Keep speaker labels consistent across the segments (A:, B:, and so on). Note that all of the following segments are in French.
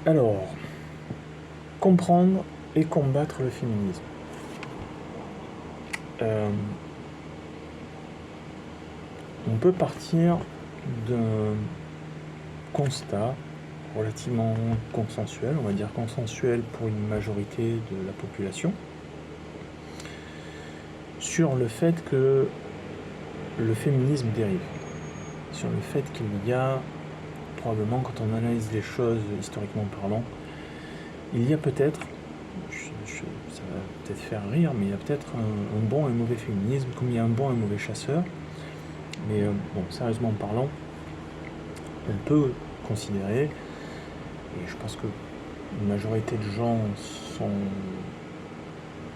A: Alors, comprendre et combattre le féminisme. On peut partir d'un constat relativement consensuel, on va dire consensuel pour une majorité de la population, sur le fait que le féminisme dérive, sur le fait qu'il y a, probablement quand on analyse les choses historiquement parlant, il y a peut-être, ça va peut-être faire rire, mais il y a peut-être un bon et un mauvais féminisme, comme il y a un bon et un mauvais chasseur. Mais bon, sérieusement parlant, on peut considérer, et je pense que une majorité de gens sont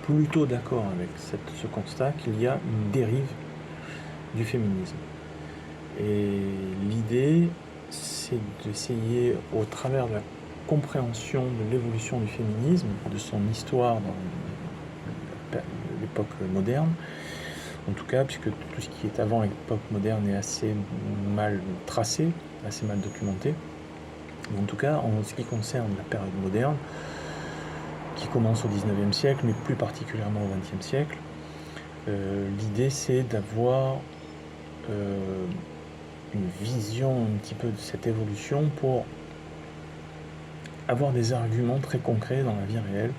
A: plutôt d'accord avec ce constat, qu'il y a une dérive du féminisme. Et l'idée, c'est d'essayer, au travers de la compréhension de l'évolution du féminisme, de son histoire dans l'époque moderne, en tout cas, puisque tout ce qui est avant l'époque moderne est assez mal tracé, assez mal documenté. En tout cas, en ce qui concerne la période moderne, qui commence au XIXe siècle, mais plus particulièrement au XXe siècle, l'idée c'est d'avoir une vision un petit peu de cette évolution pour avoir des arguments très concrets dans la vie réelle,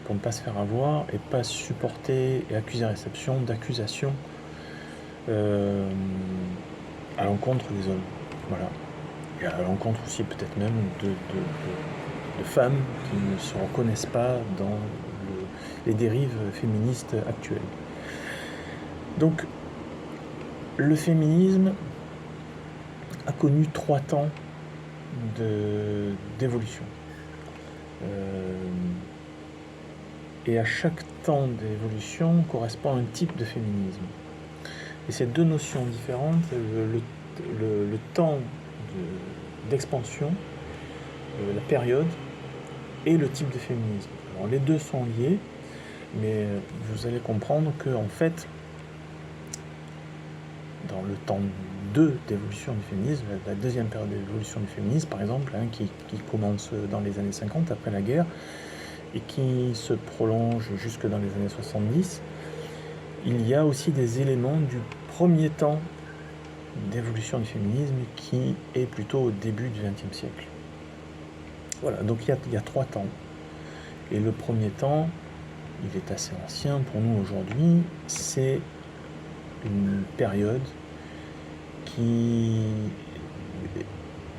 A: pour ne pas se faire avoir et pas supporter et accuser réception d'accusations à l'encontre des hommes. Voilà. Et à l'encontre aussi peut-être même de femmes qui ne se reconnaissent pas dans les dérives féministes actuelles. Donc, le féminisme a connu 3 temps d'évolution. Et à chaque temps d'évolution correspond un type de féminisme. Et ces deux notions différentes, le temps d'expansion, la période et le type de féminisme. Alors les deux sont liés, mais vous allez comprendre que en fait, dans le temps 2 d'évolution du féminisme, la deuxième période d'évolution du féminisme, par exemple, qui commence dans les années 50 après la guerre et qui se prolonge jusque dans les années 70, il y a aussi des éléments du premier temps d'évolution du féminisme qui est plutôt au début du XXe siècle. Voilà, donc il y a 3 temps. Et le premier temps, il est assez ancien pour nous aujourd'hui, c'est une période qui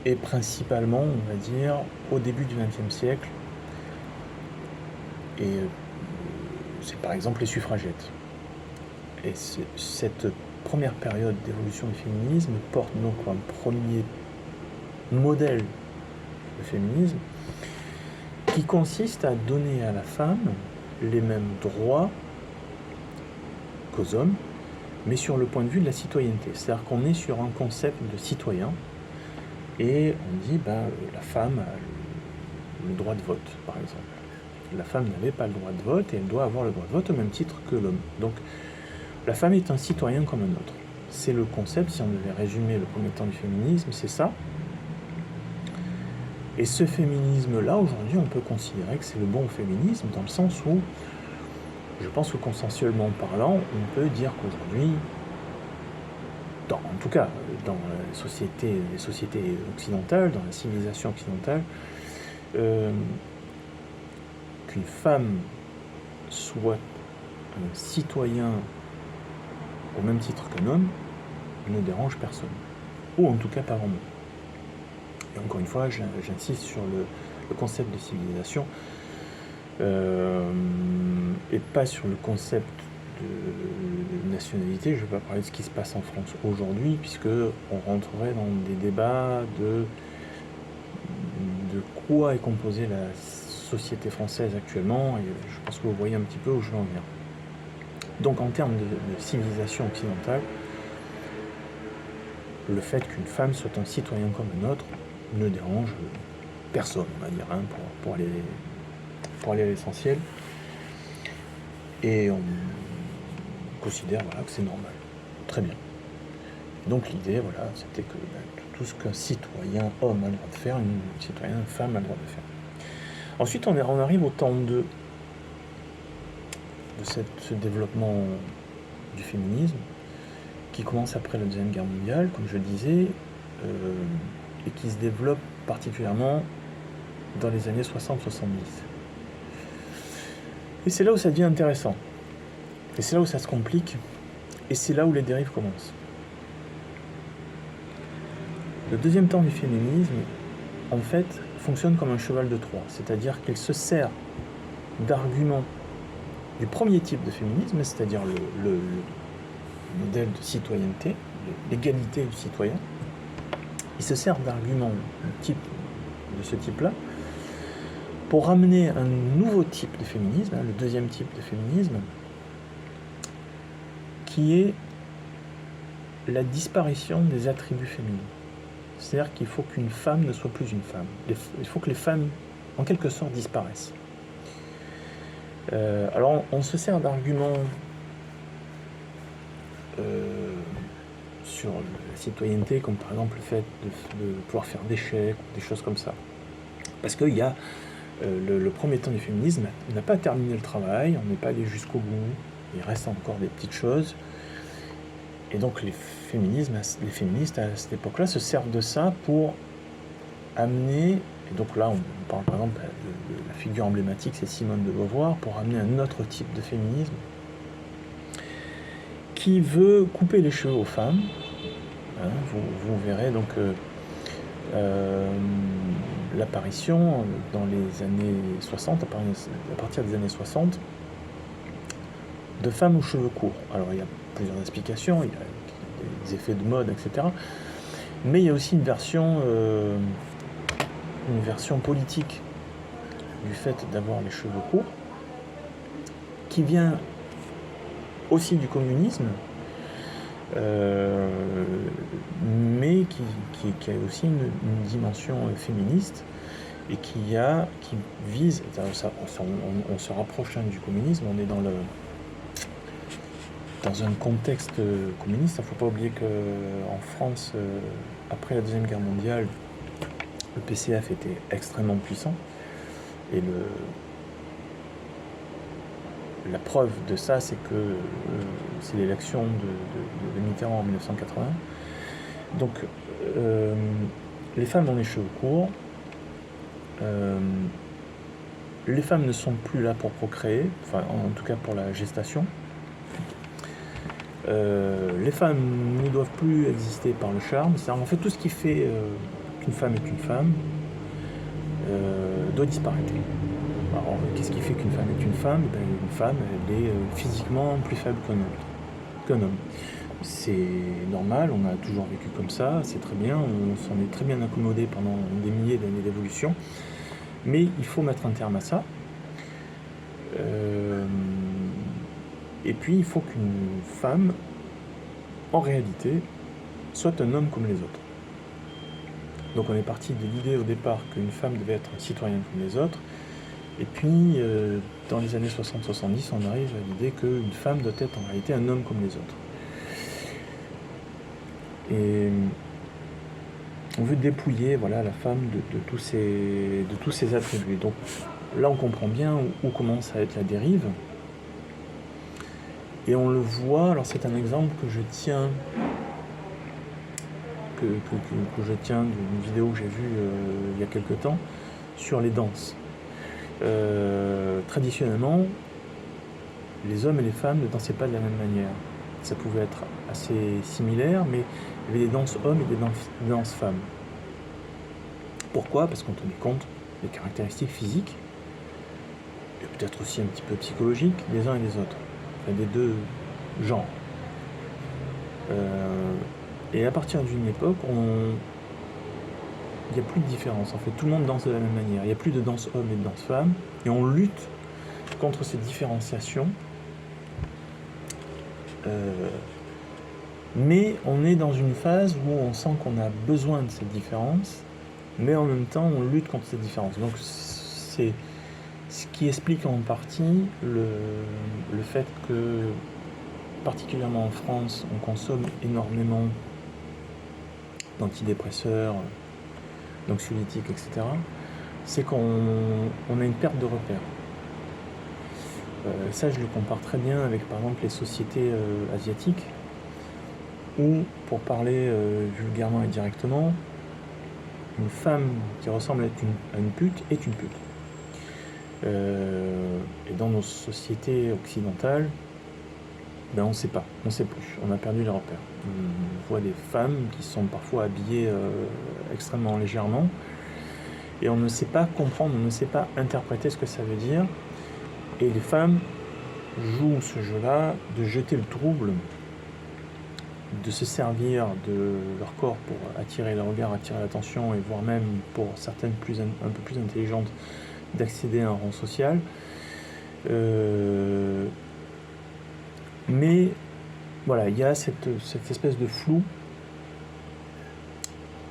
A: est principalement, on va dire, au début du XXe siècle. Et c'est par exemple les suffragettes. Et cette première période d'évolution du féminisme porte donc un premier modèle de féminisme qui consiste à donner à la femme les mêmes droits qu'aux hommes, mais sur le point de vue de la citoyenneté. C'est-à-dire qu'on est sur un concept de citoyen, et on dit, la femme a le droit de vote, par exemple. La femme n'avait pas le droit de vote, et elle doit avoir le droit de vote au même titre que l'homme. Donc, la femme est un citoyen comme un autre. C'est le concept, si on devait résumer le premier temps du féminisme, c'est ça. Et ce féminisme-là, aujourd'hui, on peut considérer que c'est le bon féminisme, dans le sens où, je pense que consensuellement parlant, on peut dire qu'aujourd'hui, en tout cas dans les sociétés occidentales, dans la civilisation occidentale, qu'une femme soit un citoyen au même titre qu'un homme ne dérange personne, ou en tout cas pas vraiment. Et encore une fois, j'insiste sur le concept de civilisation et pas sur le concept de nationalité. Je ne vais pas parler de ce qui se passe en France aujourd'hui, puisque on rentrerait dans des débats de quoi est composée la société française actuellement, et je pense que vous voyez un petit peu où je veux en venir. Donc en termes de civilisation occidentale, le fait qu'une femme soit un citoyen comme un autre ne dérange personne, on va dire, pour aller à l'essentiel. Et on considère que c'est normal. Très bien. Donc l'idée, voilà, c'était que tout ce qu'un citoyen homme a le droit de faire, une citoyenne femme a le droit de faire. Ensuite, on arrive au temps 2 de ce développement du féminisme, qui commence après la Deuxième Guerre mondiale, comme je disais, et qui se développe particulièrement dans les années 60-70. Et c'est là où ça devient intéressant. Et c'est là où ça se complique. Et c'est là où les dérives commencent. Le deuxième temps du féminisme, en fait, fonctionne comme un cheval de Troie. C'est-à-dire qu'il se sert d'arguments du premier type de féminisme, c'est-à-dire le modèle de citoyenneté, l'égalité du citoyen. Il se sert d'arguments de ce type-là pour ramener un nouveau type de féminisme, le deuxième type de féminisme, qui est la disparition des attributs féminins. C'est-à-dire qu'il faut qu'une femme ne soit plus une femme. Il faut que les femmes, en quelque sorte, disparaissent. Alors, on se sert d'arguments sur la citoyenneté, comme par exemple le fait de pouvoir faire des chèques, des choses comme ça. Parce qu'il y a le premier temps du féminisme, n'a pas terminé le travail, on n'est pas allé jusqu'au bout, il reste encore des petites choses. Et donc les féministes à cette époque-là se servent de ça pour amener, et donc là on parle par exemple de la figure emblématique, c'est Simone de Beauvoir, pour amener un autre type de féminisme qui veut couper les cheveux aux femmes. Hein, vous verrez donc l'apparition dans les années 60, à partir des années 60, de femmes aux cheveux courts. Alors il y a plusieurs explications, il y a des effets de mode, etc. Mais il y a aussi une version politique du fait d'avoir les cheveux courts, qui vient aussi du communisme, mais qui a aussi une dimension féministe et qui vise, on se rapproche du communisme, on est dans un contexte communiste. Il ne faut pas oublier qu'en France, après la Deuxième Guerre mondiale, le PCF était extrêmement puissant, et la preuve de ça, c'est que c'est l'élection de Mitterrand en 1980. Donc, les femmes ont les cheveux courts, les femmes ne sont plus là pour procréer, enfin en tout cas pour la gestation. Les femmes ne doivent plus exister par le charme. C'est-à-dire, en fait, tout ce qui fait qu'une femme est une femme doit disparaître. Alors, qu'est-ce qui fait qu'une femme est une femme ? Une femme, elle est physiquement plus faible qu'un homme. C'est normal, on a toujours vécu comme ça, c'est très bien, on s'en est très bien accommodé pendant des milliers d'années d'évolution. Mais il faut mettre un terme à ça. Et puis, il faut qu'une femme, en réalité, soit un homme comme les autres. Donc on est parti de l'idée au départ qu'une femme devait être un citoyen comme les autres. Et puis, dans les années 60-70, on arrive à l'idée qu'une femme doit être en réalité un homme comme les autres. Et on veut dépouiller la femme de tous ses attributs. Donc là, on comprend bien où commence à être la dérive. Et on le voit, alors c'est un exemple que je tiens d'une vidéo que j'ai vue il y a quelque temps, sur les danses. Traditionnellement, les hommes et les femmes ne dansaient pas de la même manière. Ça pouvait être assez similaire, mais il y avait des danses hommes et des danses femmes. Pourquoi ? Parce qu'on tenait compte des caractéristiques physiques, et peut-être aussi un petit peu psychologiques, des uns et des autres, enfin des deux genres. Et à partir d'une époque, il n'y a plus de différence. En fait, tout le monde danse de la même manière. Il n'y a plus de danse homme et de danse femme. Et on lutte contre cette différenciation. Mais on est dans une phase où on sent qu'on a besoin de cette différence, mais en même temps, on lutte contre cette différence. Donc, c'est ce qui explique en partie le fait que, particulièrement en France, on consomme énormément d'antidépresseurs, d'anxiolytiques, etc., c'est qu'on a une perte de repères. Ça, je le compare très bien avec, par exemple, les sociétés asiatiques, où, pour parler vulgairement et directement, une femme qui ressemble à une pute est une pute. Et dans nos sociétés occidentales, on ne sait pas, on ne sait plus, on a perdu les repères. On voit des femmes qui sont parfois habillées extrêmement légèrement, et on ne sait pas comprendre, on ne sait pas interpréter ce que ça veut dire. Et les femmes jouent ce jeu-là de jeter le trouble, de se servir de leur corps pour attirer le regard, attirer l'attention, et voire même, pour certaines un peu plus intelligentes, d'accéder à un rang social. Mais voilà, il y a cette espèce de flou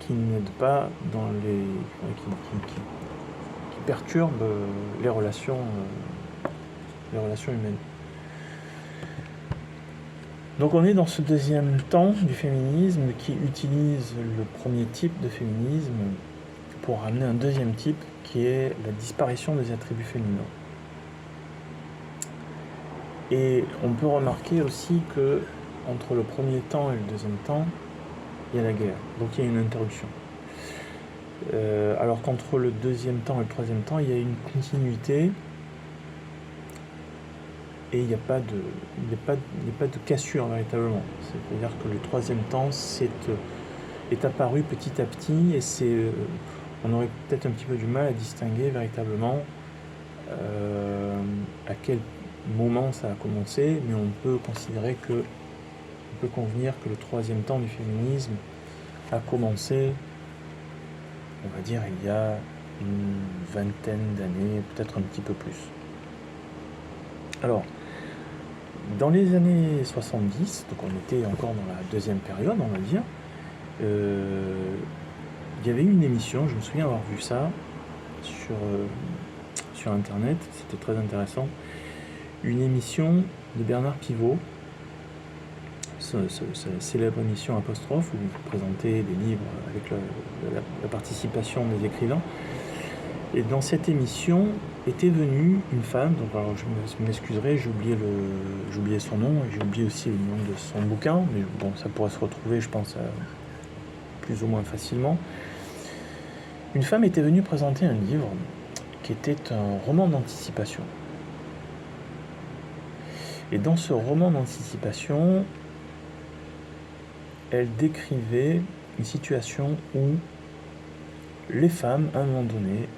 A: qui n'aide pas dans qui perturbe les relations humaines. Donc on est dans ce deuxième temps du féminisme qui utilise le premier type de féminisme pour ramener un deuxième type qui est la disparition des attributs féminins. Et on peut remarquer aussi que entre le premier temps et le deuxième temps, il y a la guerre, donc il y a une interruption. Alors qu'entre le deuxième temps et le troisième temps, il y a une continuité et il n'y a pas de cassure véritablement. C'est-à-dire que le troisième temps est apparu petit à petit et on aurait peut-être un petit peu du mal à distinguer véritablement à quel moment ça a commencé, mais on peut convenir que le troisième temps du féminisme a commencé, on va dire, il y a une vingtaine d'années, peut-être un petit peu plus. Alors, dans les années 70, donc on était encore dans la deuxième période, on va dire, il y avait une émission, je me souviens avoir vu ça sur internet, c'était très intéressant, une émission de Bernard Pivot, sa célèbre émission Apostrophe, où vous présentez des livres avec la participation des écrivains. Et dans cette émission était venue une femme, donc alors je m'excuserai, j'ai oublié son nom, et j'ai oublié aussi le nom de son bouquin, mais bon, ça pourrait se retrouver, je pense, plus ou moins facilement. Une femme était venue présenter un livre qui était un roman d'anticipation. Et dans ce roman d'anticipation, elle décrivait une situation où les femmes, à un moment donné,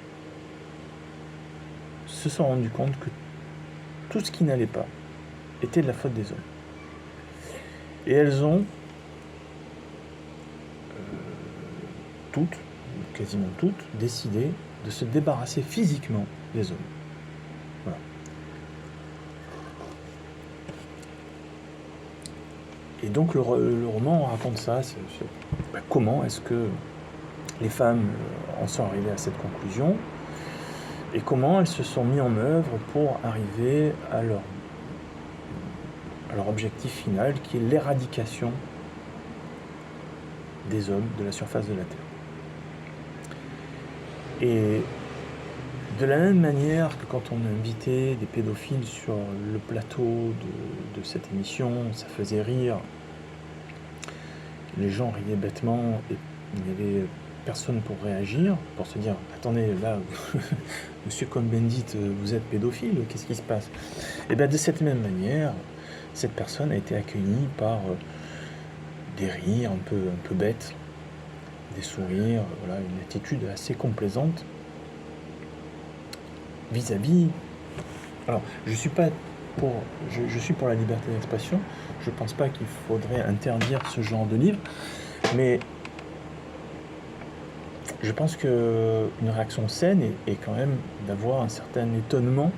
A: se sont rendues compte que tout ce qui n'allait pas était de la faute des hommes. Et elles ont quasiment toutes, décidé de se débarrasser physiquement des hommes. Voilà. Et donc le roman raconte ça, comment est-ce que les femmes en sont arrivées à cette conclusion et comment elles se sont mises en œuvre pour arriver à leur objectif final qui est l'éradication des hommes de la surface de la Terre. Et de la même manière que quand on invitait des pédophiles sur le plateau de cette émission, ça faisait rire, les gens riaient bêtement et il n'y avait personne pour réagir, pour se dire « Attendez, là, monsieur Cohn-Bendit, vous êtes pédophile, qu'est-ce qui se passe ?» Et bien de cette même manière, cette personne a été accueillie par des rires un peu bêtes, des sourires, voilà, une attitude assez complaisante vis-à-vis. Alors, je suis pour la liberté d'expression. Je pense pas qu'il faudrait interdire ce genre de livre, mais je pense que une réaction saine est quand même d'avoir un certain étonnement.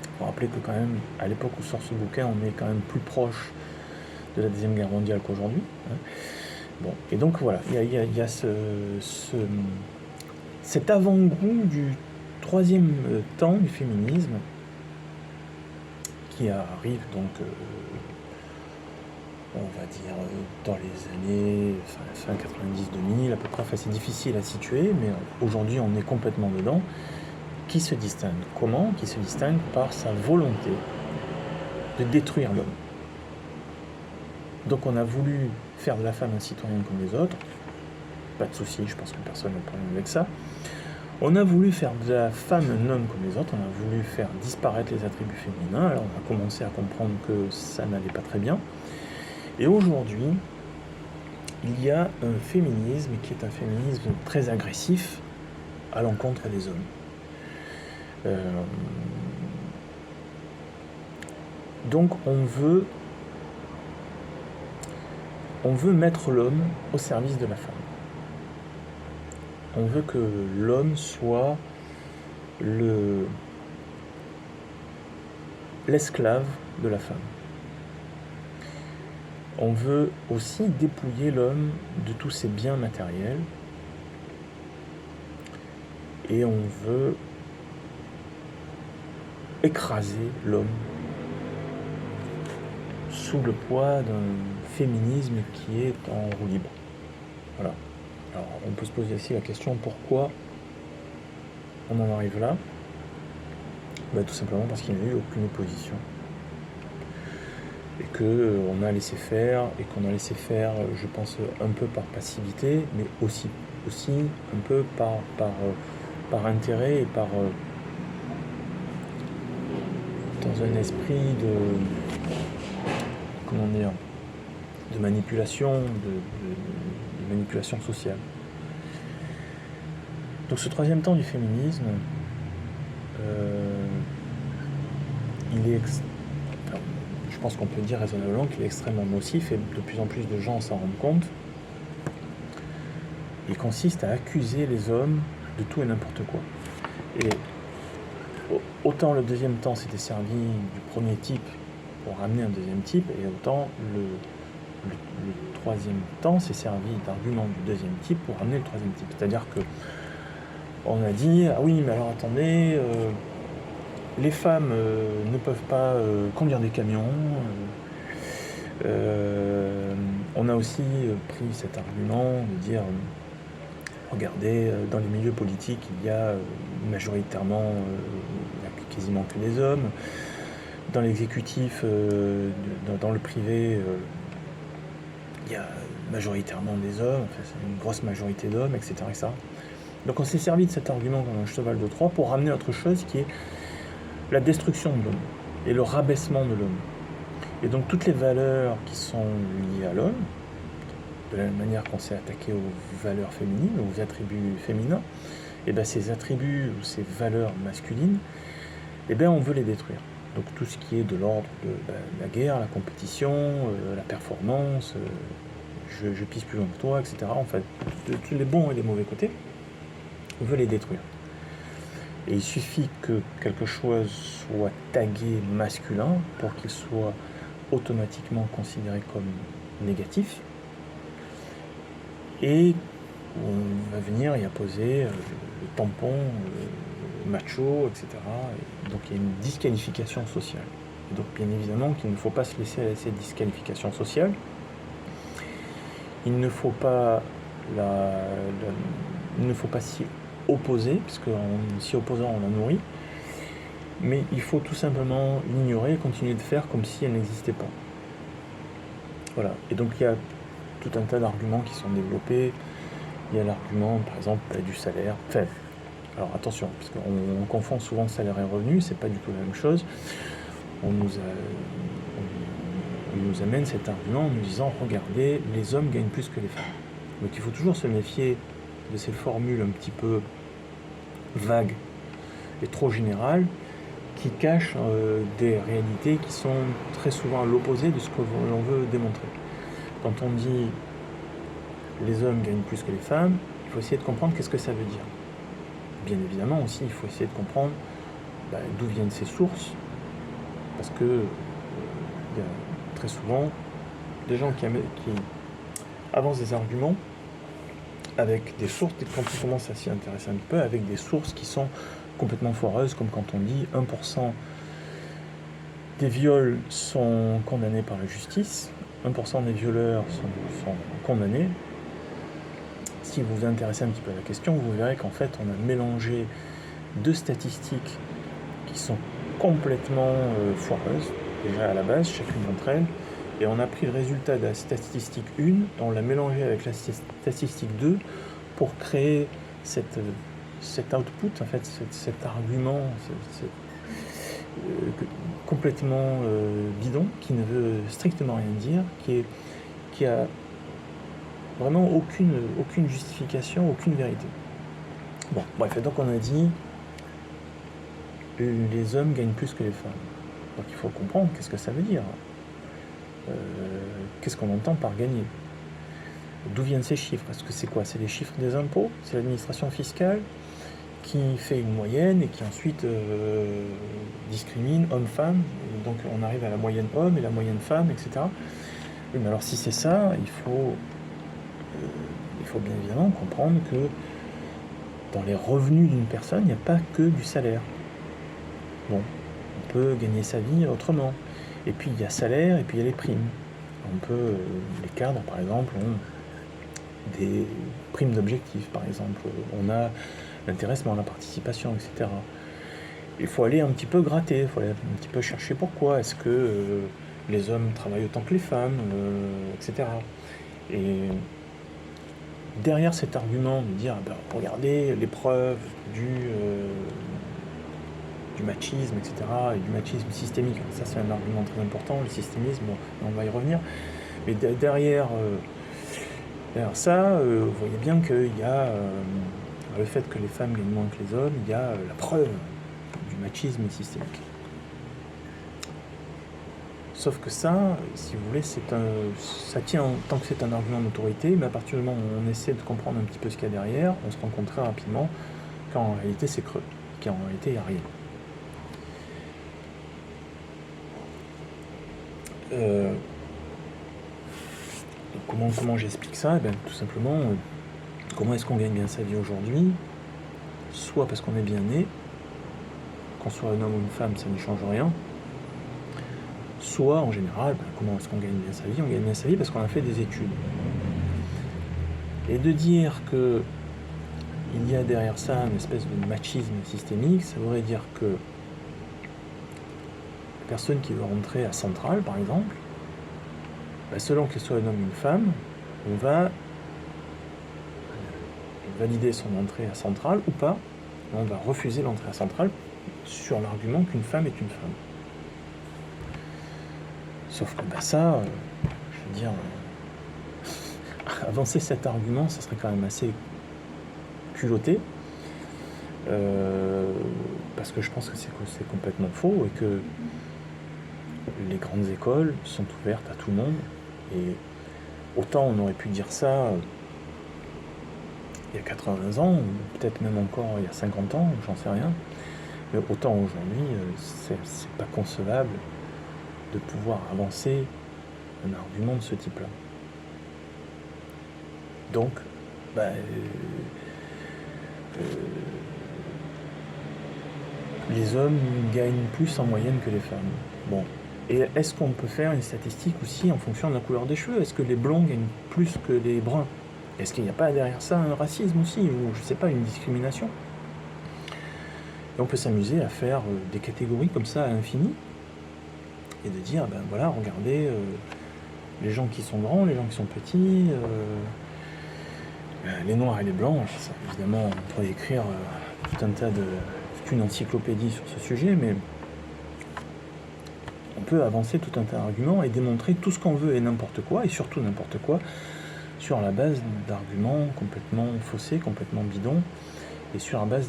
A: Il faut rappeler que quand même, à l'époque où sort ce bouquin, on est quand même plus proche de la Deuxième Guerre mondiale qu'aujourd'hui. Bon, et donc voilà, il y a cet avant-goût du troisième temps du féminisme qui arrive donc on va dire, dans les années fin 90-2000 à peu près. Enfin, c'est difficile à situer, mais aujourd'hui on est complètement dedans. Qui se distingue. Comment? Qui se distingue par sa volonté de détruire l'homme. Donc on a voulu faire de la femme un citoyen comme les autres, pas de souci, je pense que personne n'a de problème avec ça. On a voulu faire de la femme un homme comme les autres, on a voulu faire disparaître les attributs féminins, alors on a commencé à comprendre que ça n'allait pas très bien. Et aujourd'hui, il y a un féminisme qui est un féminisme très agressif à l'encontre des hommes. Donc on veut mettre l'homme au service de la femme. On veut que l'homme soit l'esclave de la femme. On veut aussi dépouiller l'homme de tous ses biens matériels et on veut écraser l'homme sous le poids d'un féminisme qui est en roue libre. Voilà. Alors on peut se poser aussi la question pourquoi on en arrive là. Tout simplement parce qu'il n'y a eu aucune opposition. Et qu'on a laissé faire, et qu'on a laissé faire, je pense, un peu par passivité, mais aussi un peu par intérêt et dans un esprit de manipulation, de manipulation sociale. Donc ce troisième temps du féminisme, je pense qu'on peut dire raisonnablement qu'il est extrêmement nocif et de plus en plus de gens s'en rendent compte. Il consiste à accuser les hommes de tout et n'importe quoi. Et autant le deuxième temps s'était servi du premier type pour ramener un deuxième type, et autant le troisième temps s'est servi d'arguments du deuxième type pour ramener le troisième type. C'est-à-dire que on a dit, ah oui, mais alors attendez, les femmes ne peuvent pas conduire des camions. On a aussi pris cet argument de dire, regardez, dans les milieux politiques, il y a majoritairement, il n'y a quasiment que les hommes. Dans l'exécutif, dans le privé, il y a majoritairement des hommes, enfin, c'est une grosse majorité d'hommes, etc., etc. Donc on s'est servi de cet argument comme un cheval de Troie pour ramener autre chose qui est la destruction de l'homme et le rabaissement de l'homme. Et donc toutes les valeurs qui sont liées à l'homme, de la même manière qu'on s'est attaqué aux valeurs féminines, aux attributs féminins, et bien ces attributs ou ces valeurs masculines, et bien on veut les détruire. Donc tout ce qui est de l'ordre de la guerre, la compétition, la performance, je pisse plus loin que toi, etc. En fait, tous les bons et les mauvais côtés, on veut les détruire. Et il suffit que quelque chose soit tagué masculin pour qu'il soit automatiquement considéré comme négatif. Et on va venir y apposer le tampon macho, etc. Et donc il y a une disqualification sociale. Et donc bien évidemment qu'il ne faut pas se laisser à cette disqualification sociale. Il ne faut pas s'y opposer, puisque s'y opposant on la nourrit. Mais il faut tout simplement l'ignorer et continuer de faire comme si elle n'existait pas. Voilà. Et donc il y a tout un tas d'arguments qui sont développés. Il y a l'argument, par exemple, du salaire. Enfin, alors attention, parce qu'on confond souvent salaire et revenu, c'est pas du tout la même chose. On nous amène cet argument en nous disant, regardez, les hommes gagnent plus que les femmes. Donc il faut toujours se méfier de ces formules un petit peu vagues et trop générales qui cachent des réalités qui sont très souvent à l'opposé de ce que l'on veut démontrer. Quand on dit les hommes gagnent plus que les femmes, il faut essayer de comprendre qu'est-ce que ça veut dire. Bien évidemment aussi, il faut essayer de comprendre d'où viennent ces sources, parce que il y a très souvent des gens qui avancent des arguments avec des sources, quand on commence à s'y intéresser un peu, avec des sources qui sont complètement foireuses, comme quand on dit 1% des viols sont condamnés par la justice, 1% des violeurs sont condamnés. Si vous vous intéressez un petit peu à la question, vous verrez qu'en fait, on a mélangé deux statistiques qui sont complètement foireuses, déjà à la base, chacune d'entre elles, et on a pris le résultat de la statistique 1, et on l'a mélangé avec la statistique 2 pour créer cet output, en fait, cet argument complètement bidon, qui ne veut strictement rien dire, qui a vraiment aucune justification, aucune vérité. Bon, bref, et donc on a dit les hommes gagnent plus que les femmes. Donc il faut comprendre qu'est-ce que ça veut dire. Qu'est-ce qu'on entend par gagner? D'où viennent ces chiffres? Est-ce que c'est quoi? C'est les chiffres des impôts? C'est l'administration fiscale qui fait une moyenne et qui ensuite discrimine hommes-femmes. Donc on arrive à la moyenne homme et la moyenne femme, etc. Oui, mais alors si c'est ça, il faut bien évidemment comprendre que dans les revenus d'une personne, il n'y a pas que du salaire. Bon, on peut gagner sa vie autrement. Et puis il y a salaire et puis il y a les primes. Les cadres, par exemple, ont des primes d'objectifs, par exemple. On a l'intéressement, la participation, etc. Il faut aller un petit peu gratter, il faut aller un petit peu chercher pourquoi. Est-ce que les hommes travaillent autant que les femmes, etc. Et derrière cet argument de dire regardez les preuves du machisme, etc., et du machisme systémique, ça c'est un argument très important, le systémisme, on va y revenir, mais derrière ça, vous voyez bien qu'il y a le fait que les femmes gagnent moins que les hommes, il y a la preuve du machisme systémique. Sauf que ça, si vous voulez, ça tient tant que c'est un argument d'autorité, mais à partir du moment où on essaie de comprendre un petit peu ce qu'il y a derrière, on se rend compte très rapidement qu'en réalité c'est creux, qu'en réalité il n'y a rien. Comment j'explique ça? Tout simplement, comment est-ce qu'on gagne bien sa vie aujourd'hui? Soit parce qu'on est bien né, qu'on soit un homme ou une femme, ça ne change rien. Soit, en général, comment est-ce qu'on gagne bien sa vie? On gagne bien sa vie parce qu'on a fait des études. Et de dire que il y a derrière ça une espèce de machisme systémique, ça voudrait dire que la personne qui veut rentrer à Centrale, par exemple, selon qu'elle soit un homme ou une femme, on va valider son entrée à Centrale ou pas. On va refuser l'entrée à Centrale sur l'argument qu'une femme est une femme. Sauf que ça, je veux dire, avancer cet argument, ça serait quand même assez culotté, parce que je pense que c'est complètement faux et que les grandes écoles sont ouvertes à tout le monde. Et autant on aurait pu dire ça il y a 80 ans, ou peut-être même encore il y a 50 ans, j'en sais rien, mais autant aujourd'hui, c'est pas concevable de pouvoir avancer un argument de ce type-là. Donc, les hommes gagnent plus en moyenne que les femmes. Bon. Et est-ce qu'on peut faire une statistique aussi en fonction de la couleur des cheveux? Est-ce que les blonds gagnent plus que les bruns? Est-ce qu'il n'y a pas derrière ça un racisme aussi, ou je sais pas, une discrimination? Et on peut s'amuser à faire des catégories comme ça à l'infini, et de dire, voilà, regardez, les gens qui sont grands, les gens qui sont petits, les noirs et les blancs. Ça, évidemment, on pourrait écrire toute une encyclopédie sur ce sujet, mais on peut avancer tout un tas d'arguments et démontrer tout ce qu'on veut et n'importe quoi, et surtout n'importe quoi, sur la base d'arguments complètement faussés, complètement bidons, et sur la base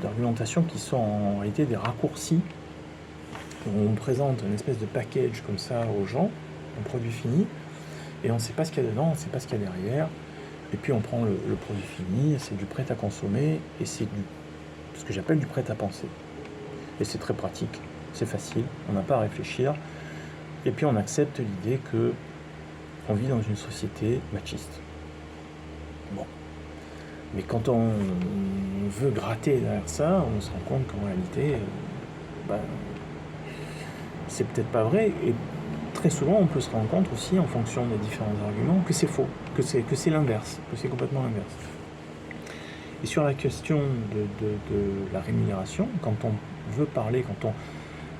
A: d'argumentations qui sont en réalité des raccourcis. On présente une espèce de package comme ça aux gens, un produit fini, et on ne sait pas ce qu'il y a dedans, on ne sait pas ce qu'il y a derrière, et puis on prend le produit fini, c'est du prêt à consommer, et c'est ce que j'appelle du prêt à penser. Et c'est très pratique, c'est facile, on n'a pas à réfléchir, et puis on accepte l'idée que on vit dans une société machiste. Bon. Mais quand on veut gratter derrière ça, on se rend compte qu'en réalité, c'est peut-être pas vrai, et très souvent, on peut se rendre compte aussi, en fonction des différents arguments, que c'est faux, que c'est l'inverse, que c'est complètement l'inverse. Et sur la question de la rémunération, quand on veut parler, quand on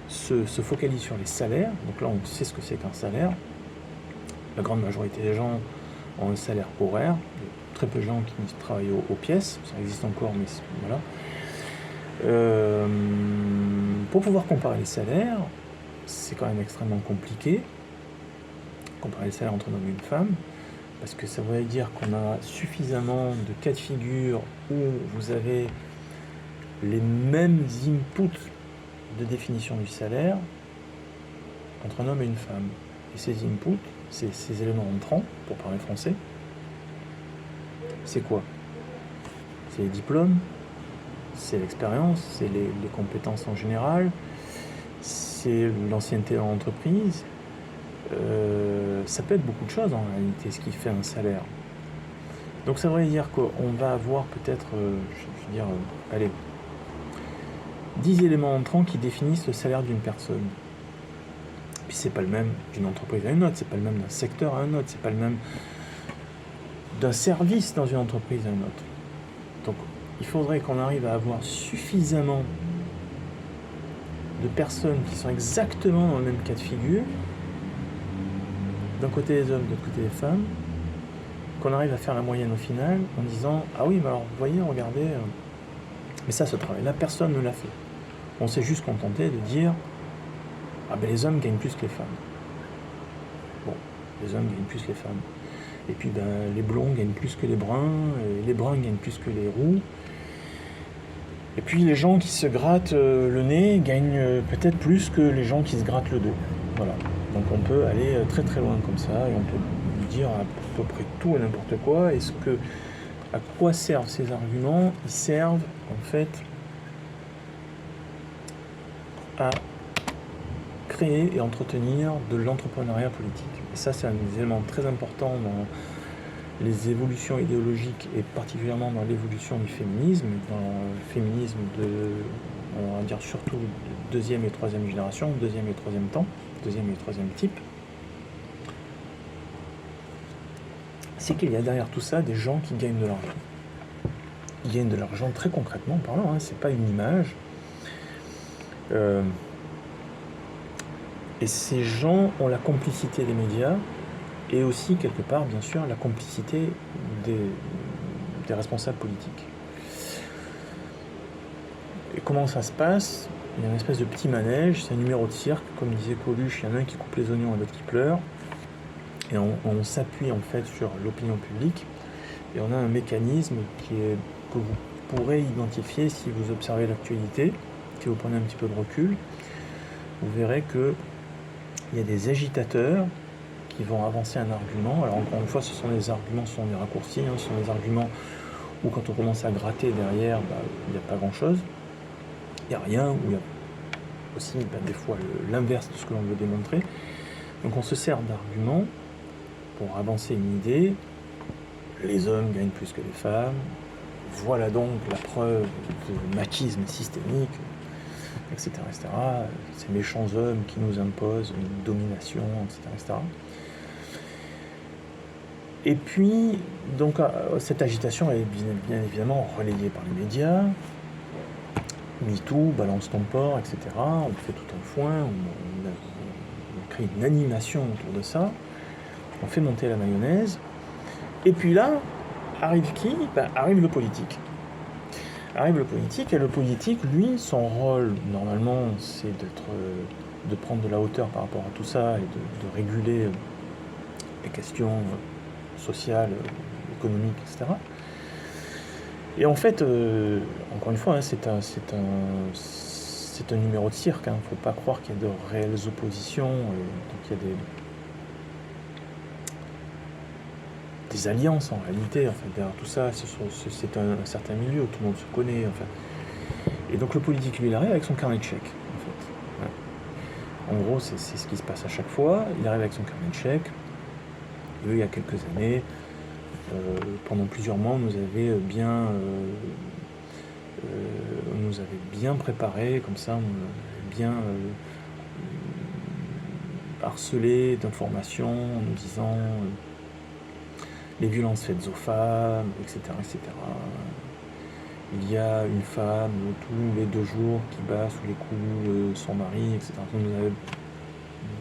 A: se focalise sur les salaires, donc là on sait ce que c'est qu'un salaire, la grande majorité des gens ont un salaire horaire, il y a très peu de gens qui travaillent aux pièces, ça existe encore, mais voilà. Pour pouvoir comparer les salaires, c'est quand même extrêmement compliqué, comparer les salaires entre un homme et une femme, parce que ça voudrait dire qu'on a suffisamment de cas de figure où vous avez les mêmes inputs de définition du salaire entre un homme et une femme. Et ces inputs, ces éléments entrants, pour parler français, c'est quoi? C'est les diplômes, c'est l'expérience, c'est les compétences en général, c'est l'ancienneté dans l'entreprise. Ça peut être beaucoup de choses en réalité, ce qui fait un salaire. Donc ça veut dire qu'on va avoir peut-être, allez, 10 éléments entrants qui définissent le salaire d'une personne. Puis c'est pas le même d'une entreprise à une autre, c'est pas le même d'un secteur à un autre, c'est pas le même d'un service dans une entreprise à une autre. Donc il faudrait qu'on arrive à avoir suffisamment de personnes qui sont exactement dans le même cas de figure, d'un côté les hommes, de l'autre côté les femmes, qu'on arrive à faire la moyenne au final en disant « Ah oui, mais alors vous voyez, regardez, mais ça, ce travail-là, personne ne l'a fait. » On s'est juste contenté de dire « Ah ben les hommes gagnent plus que les femmes. » Bon, les hommes gagnent plus que les femmes. Et puis ben, les blonds gagnent plus que les bruns, et les bruns gagnent plus que les roux. Et puis les gens qui se grattent le nez gagnent peut-être plus que les gens qui se grattent le dos. Voilà. Donc on peut aller très très loin comme ça, et on peut dire à peu près tout et n'importe quoi. À quoi servent ces arguments? Ils servent en fait à créer et entretenir de l'entrepreneuriat politique. Et ça, c'est un des éléments très importants dans les évolutions idéologiques et particulièrement dans l'évolution du féminisme, dans le féminisme on va dire surtout de deuxième et troisième génération, deuxième et troisième temps, deuxième et troisième type. C'est qu'il y a derrière tout ça des gens qui gagnent de l'argent. Ils gagnent de l'argent très concrètement parlant, hein, c'est pas une image. Et ces gens ont la complicité des médias et aussi, quelque part, bien sûr, la complicité des responsables politiques. Et comment ça se passe? Il y a une espèce de petit manège, c'est un numéro de cirque, comme disait Coluche, il y en a un qui coupe les oignons et l'autre qui pleure. Et on s'appuie en fait sur l'opinion publique et on a un mécanisme que vous pourrez identifier si vous observez l'actualité, si vous prenez un petit peu de recul. Vous verrez qu'il y a des agitateurs qui vont avancer un argument. Alors encore une fois, ce sont des arguments, ce sont des raccourcis, ce sont des arguments où quand on commence à gratter derrière, il n'y a pas grand-chose. Il n'y a rien, ou il y a aussi des fois l'inverse de ce que l'on veut démontrer. Donc on se sert d'arguments pour avancer une idée. Les hommes gagnent plus que les femmes. Voilà donc la preuve de machisme systémique, etc., etc. Ces méchants hommes qui nous imposent une domination, etc., etc. Et puis, donc, cette agitation est bien évidemment relayée par les médias. MeToo, balance ton porc, etc. On fait tout un foin, on crée une animation autour de ça. On fait monter la mayonnaise. Et puis là, arrive qui? Arrive le politique. Arrive le politique, et le politique, lui, son rôle, normalement, c'est de prendre de la hauteur par rapport à tout ça et de réguler les questions sociales, économiques, etc. Et en fait, encore une fois, c'est un numéro de cirque. Il ne faut pas croire qu'il y a de réelles oppositions. Donc il y a des alliances en réalité. En fait, derrière tout ça, c'est un certain milieu où tout le monde se connaît. En fait. Et donc le politique, lui, il arrive avec son carnet de chèques. En fait. Ouais. En gros, c'est ce qui se passe à chaque fois. Il arrive avec son carnet de chèques. Et eux, il y a quelques années, pendant plusieurs mois, on nous avait bien préparé, comme ça, on avait bien harcelés d'informations en nous disant les violences faites aux femmes, etc., etc. Il y a une femme tous les 2 jours qui bat sous les coups son mari, etc. On nous avait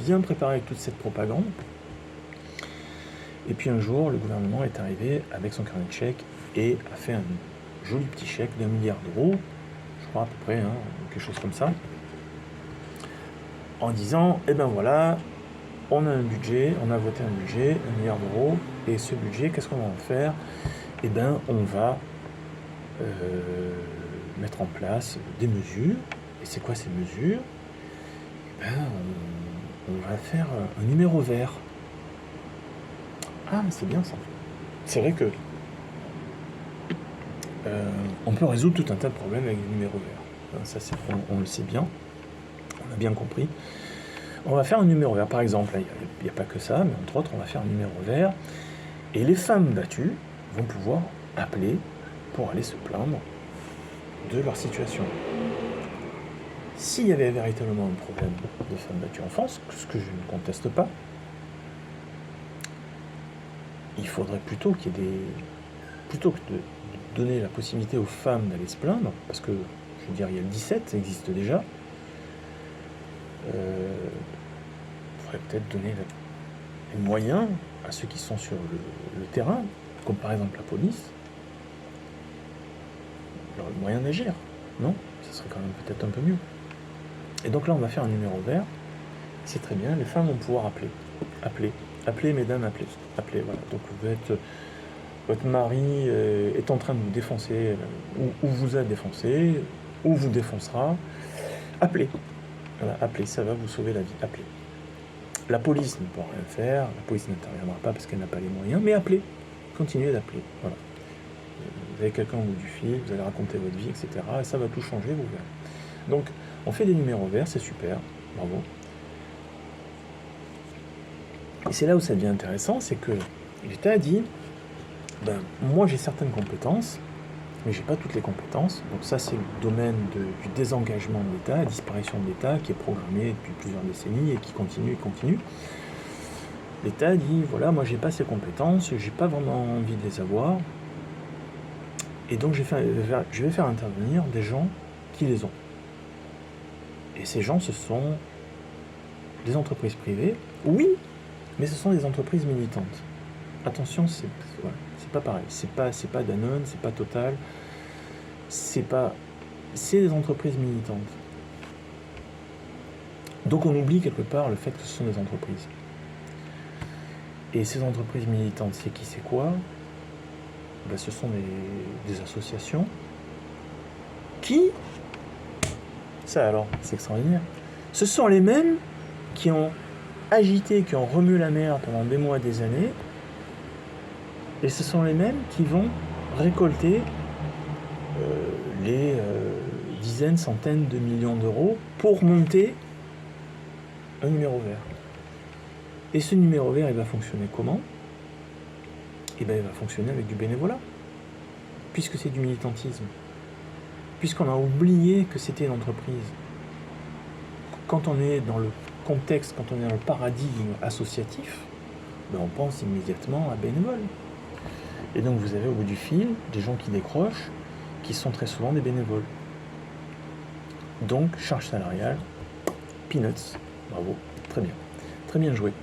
A: bien préparé avec toute cette propagande. Et puis un jour, le gouvernement est arrivé avec son carnet de chèques et a fait un joli petit chèque d'1 milliard d'euros, je crois à peu près, quelque chose comme ça, en disant, eh ben voilà, on a un budget, on a voté un budget, 1 milliard d'euros, et ce budget, qu'est-ce qu'on va en faire? Eh ben on va mettre en place des mesures. Et c'est quoi ces mesures? Eh ben on va faire un numéro vert. Ah, c'est bien ça. C'est vrai que on peut résoudre tout un tas de problèmes avec le numéro vert. Ça, on le sait bien, on a bien compris. On va faire un numéro vert, par exemple. Il n'y a pas que ça, mais entre autres, on va faire un numéro vert. Et les femmes battues vont pouvoir appeler pour aller se plaindre de leur situation. S'il y avait véritablement un problème de femmes battues en France, ce que je ne conteste pas, il faudrait plutôt qu'il y ait plutôt que de donner la possibilité aux femmes d'aller se plaindre, parce que, je veux dire, il y a le 17, ça existe déjà, il faudrait peut-être donner les moyens à ceux qui sont sur le terrain, comme par exemple la police, leur moyen d'agir, non? Ça serait quand même peut-être un peu mieux. Et donc là, on va faire un numéro vert, c'est très bien, les femmes vont pouvoir appeler, mesdames, appelez, voilà. Donc votre mari est en train de vous défoncer, ou vous a défoncé, ou vous défoncera, appelez. Voilà, appelez, ça va vous sauver la vie, appelez. La police ne pourra rien faire, la police n'interviendra pas parce qu'elle n'a pas les moyens, mais appelez, continuez d'appeler, voilà. Vous avez quelqu'un au bout du fil, vous allez raconter votre vie, etc. Et ça va tout changer, vous verrez. Donc, on fait des numéros verts, c'est super, bravo. Et c'est là où ça devient intéressant, c'est que l'État a dit, ben, moi j'ai certaines compétences, mais j'ai pas toutes les compétences. Donc ça, c'est le domaine du désengagement de l'État, la disparition de l'État, qui est programmée depuis plusieurs décennies et qui continue et continue. L'État dit, voilà, moi j'ai pas ces compétences, j'ai pas vraiment envie de les avoir, et donc je vais faire intervenir des gens qui les ont. Et ces gens, ce sont des entreprises privées, oui, mais ce sont des entreprises militantes. Attention, c'est pas pareil, c'est pas Danone, c'est pas Total, c'est des entreprises militantes. Donc on oublie quelque part le fait que ce sont des entreprises. Et ces entreprises militantes, c'est qui, c'est quoi? Ben, ce sont des associations qui, ça alors, c'est extraordinaire, ce sont les mêmes qui ont agité, qui ont remué la mer pendant des mois, des années, et ce sont les mêmes qui vont récolter les dizaines, centaines de millions d'euros pour monter un numéro vert. Et ce numéro vert, il va fonctionner comment? Eh bien, il va fonctionner avec du bénévolat, puisque c'est du militantisme, puisqu'on a oublié que c'était une entreprise. Quand on est dans le contexte, quand on est dans le paradigme associatif, ben on pense immédiatement à bénévoles. Et donc vous avez au bout du fil des gens qui décrochent, qui sont très souvent des bénévoles. Donc, charge salariale, peanuts, bravo, très bien joué.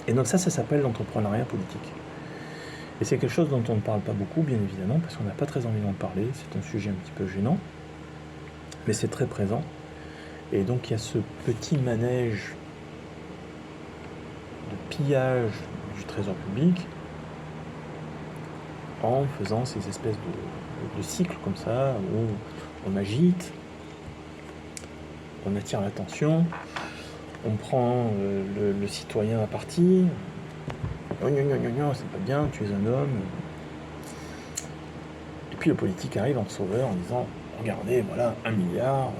A: Et donc ça s'appelle l'entrepreneuriat politique. Et c'est quelque chose dont on ne parle pas beaucoup, bien évidemment, parce qu'on n'a pas très envie d'en parler, c'est un sujet un petit peu gênant, mais c'est très présent. Et donc il y a ce petit manège de pillage du trésor public en faisant ces espèces de cycles comme ça, où on agite, on attire l'attention, on prend le citoyen à partie, c'est pas bien, tu es un homme. Et puis le politique arrive en sauveur en disant, regardez, voilà, 1 milliard,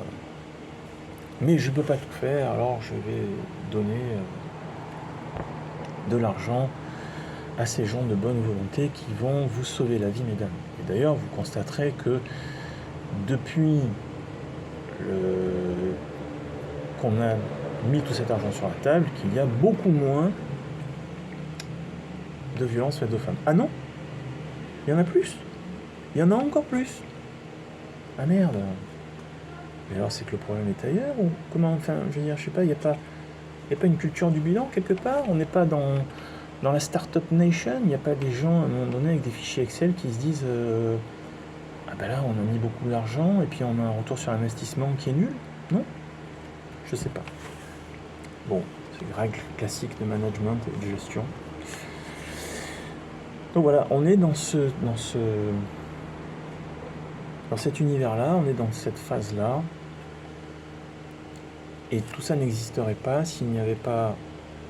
A: mais je peux pas tout faire, alors je vais donner de l'argent à ces gens de bonne volonté qui vont vous sauver la vie, mesdames. Et d'ailleurs, vous constaterez que depuis qu'on a mis tout cet argent sur la table qu'il y a beaucoup moins de violences faites aux femmes. Ah non, il y en a plus. Il y en a encore plus. Ah merde. Mais alors c'est que le problème est ailleurs ou comment, enfin, je veux dire, je sais pas, il n'y a pas une culture du bilan quelque part. On n'est pas dans la Startup Nation. Il n'y a pas des gens à un moment donné avec des fichiers Excel qui se disent ah ben là on a mis beaucoup d'argent et puis on a un retour sur investissement qui est nul. Non, je sais pas. Bon, c'est une règle classique de management et de gestion. Donc voilà, on est dans cet univers-là, on est dans cette phase-là. Et tout ça n'existerait pas s'il n'y avait pas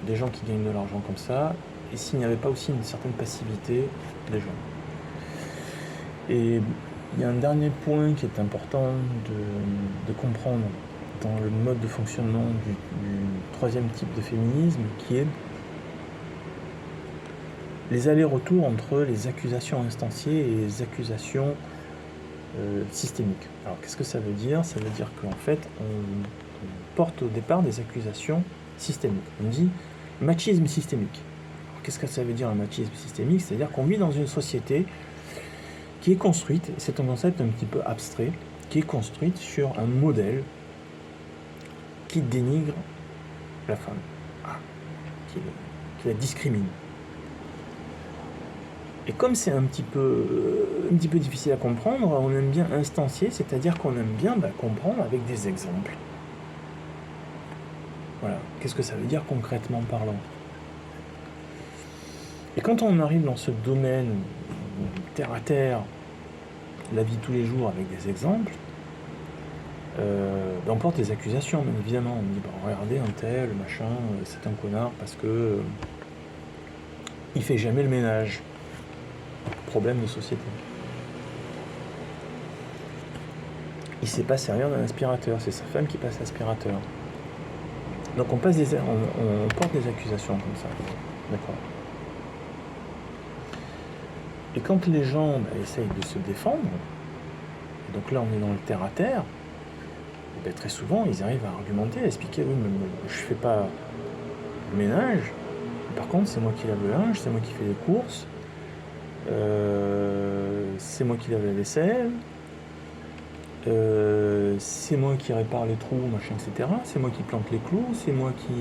A: des gens qui gagnent de l'argent comme ça, et s'il n'y avait pas aussi une certaine passivité des gens. Et il y a un dernier point qui est important de comprendre dans le mode de fonctionnement du troisième type de féminisme, qui est les allers-retours entre les accusations instanciées et les accusations systémiques. Alors qu'est-ce que ça veut dire ? Ça veut dire qu'en fait, on porte au départ des accusations systémiques. On dit machisme systémique. Alors, qu'est-ce que ça veut dire un machisme systémique ? C'est-à-dire qu'on vit dans une société qui est construite, et c'est un concept un petit peu abstrait, qui est construite sur un modèle qui dénigre la femme, qui la discrimine. Et comme c'est un petit peu difficile à comprendre, on aime bien instancier, c'est-à-dire qu'on aime bien comprendre avec des exemples. Voilà, qu'est-ce que ça veut dire concrètement parlant ? Et quand on arrive dans ce domaine terre à terre, la vie de tous les jours avec des exemples, on porte des accusations, bien évidemment. On dit, regardez un tel, machin, c'est un connard parce que il fait jamais le ménage. Problème de société. Il sait pas servir d'un aspirateur, c'est sa femme qui passe l'aspirateur. Donc on porte des accusations comme ça. D'accord. Et quand les gens essayent de se défendre, et donc là on est dans le terre à terre, très souvent ils arrivent à argumenter, à expliquer oui mais je fais pas le ménage, par contre c'est moi qui lave le linge, c'est moi qui fais les courses, c'est moi qui lave la vaisselle, c'est moi qui répare les trous, machin, etc. C'est moi qui plante les clous, c'est moi qui...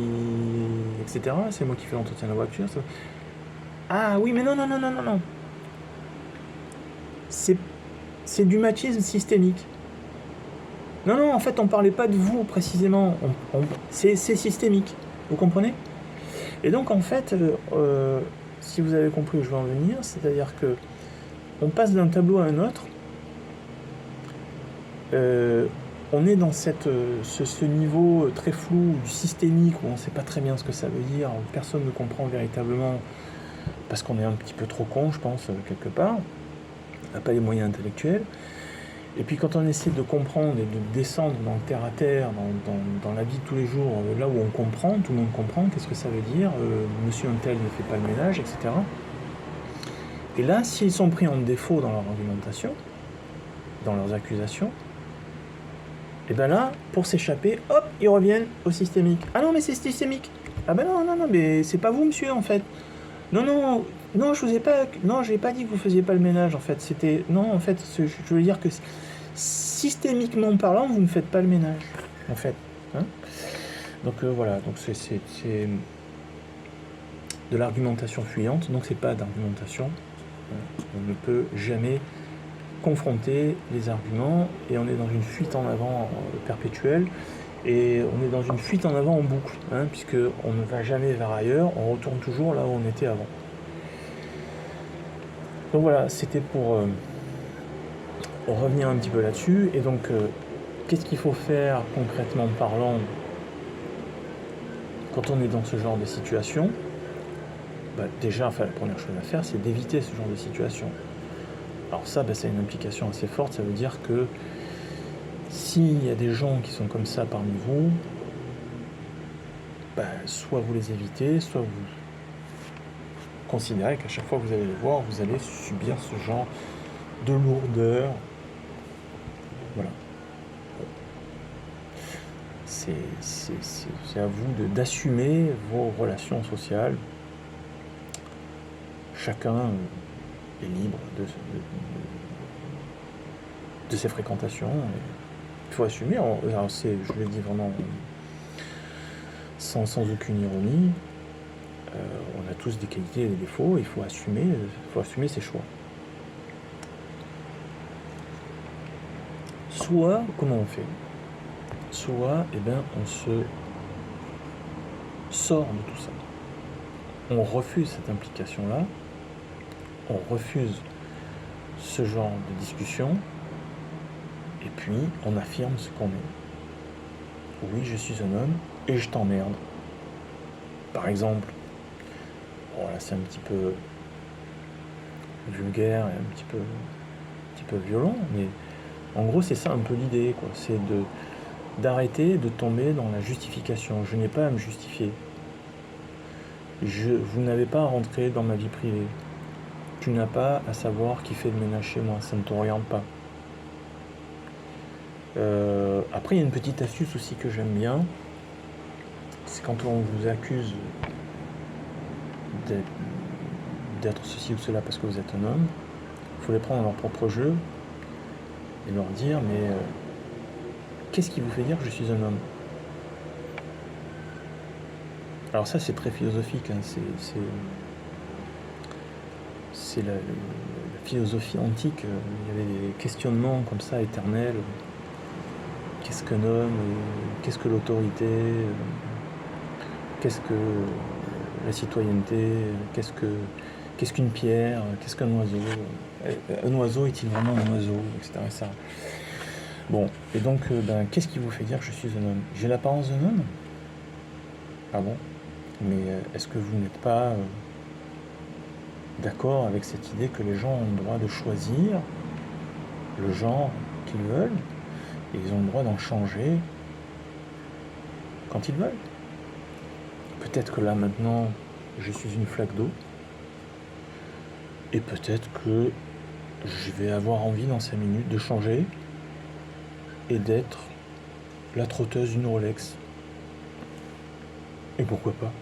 A: etc. C'est moi qui fais l'entretien de la voiture. Ah oui, mais non. C'est du machisme systémique. Non, en fait, on parlait pas de vous précisément. C'est systémique. Vous comprenez ? Et donc, en fait, si vous avez compris où je veux en venir, c'est-à-dire que on passe d'un tableau à un autre. On est dans ce niveau très flou du systémique où on ne sait pas très bien ce que ça veut dire, où personne ne comprend véritablement parce qu'on est un petit peu trop con, je pense, quelque part, on n'a pas les moyens intellectuels. Et puis quand on essaie de comprendre et de descendre dans le terre à terre, dans la vie de tous les jours, là où on comprend, tout le monde comprend, qu'est-ce que ça veut dire, monsieur un tel ne fait pas le ménage, etc. Et là, s'ils sont pris en défaut dans leur argumentation, dans leurs accusations, et bien là, pour s'échapper, hop, ils reviennent au systémique. Ah non, mais c'est systémique. Ah ben non, mais c'est pas vous, monsieur, en fait. Non, je vous ai pas... Non, je n'ai pas dit que vous faisiez pas le ménage, en fait. C'était... Non, en fait, je veux dire que systémiquement parlant, vous ne faites pas le ménage, en fait. Hein, donc voilà, donc c'est de l'argumentation fuyante, donc c'est pas d'argumentation. On ne peut jamais confronter les arguments et on est dans une fuite en avant perpétuelle et on est dans une fuite en avant en boucle, puisque on ne va jamais vers ailleurs, on retourne toujours là où on était avant. Donc voilà, c'était pour revenir un petit peu là-dessus. Et donc qu'est-ce qu'il faut faire concrètement parlant quand on est dans ce genre de situation ? Déjà, la première chose à faire, c'est d'éviter ce genre de situation. Alors ça, ça a une implication assez forte, ça veut dire que s'il y a des gens qui sont comme ça parmi vous, soit vous les évitez, soit vous considérez qu'à chaque fois que vous allez les voir, vous allez subir ce genre de lourdeur. Voilà. à vous d'assumer vos relations sociales. Chacun est libre de ses fréquentations. Il faut assumer. Alors je le dis vraiment sans aucune ironie. On a tous des qualités et des défauts. Il faut assumer ses choix. Soit, comment on fait? Soit, on se sort de tout ça. On refuse cette implication-là. On refuse ce genre de discussion. Et puis, on affirme ce qu'on est. Oui, je suis un homme et je t'emmerde. Par exemple, bon là c'est un petit peu vulgaire et un petit peu violent, mais en gros c'est ça un peu l'idée, quoi. C'est d'arrêter de tomber dans la justification. Je n'ai pas à me justifier. Vous n'avez pas à rentrer dans ma vie privée. Tu n'as pas à savoir qui fait le ménage chez moi, ça ne te regarde pas. Après, il y a une petite astuce aussi que j'aime bien, c'est quand on vous accuse d'être ceci ou cela parce que vous êtes un homme, il faut les prendre dans leur propre jeu et leur dire, mais qu'est-ce qui vous fait dire que je suis un homme? Alors ça, c'est très philosophique, hein, c'est la philosophie antique. Il y avait des questionnements comme ça éternels. Qu'est-ce qu'un homme? Qu'est-ce que l'autorité? Qu'est-ce que la citoyenneté? Qu'est-ce qu'une pierre? Qu'est-ce qu'un oiseau? Un oiseau est-il vraiment un oiseau? Etc. Bon, et donc, qu'est-ce qui vous fait dire que je suis un homme? J'ai l'apparence d'un homme? Ah bon? Mais est-ce que vous n'êtes pas d'accord avec cette idée que les gens ont le droit de choisir le genre qu'ils veulent et ils ont le droit d'en changer quand ils veulent? Peut-être que là maintenant je suis une flaque d'eau et peut-être que je vais avoir envie dans 5 minutes de changer et d'être la trotteuse d'une Rolex. Et pourquoi pas?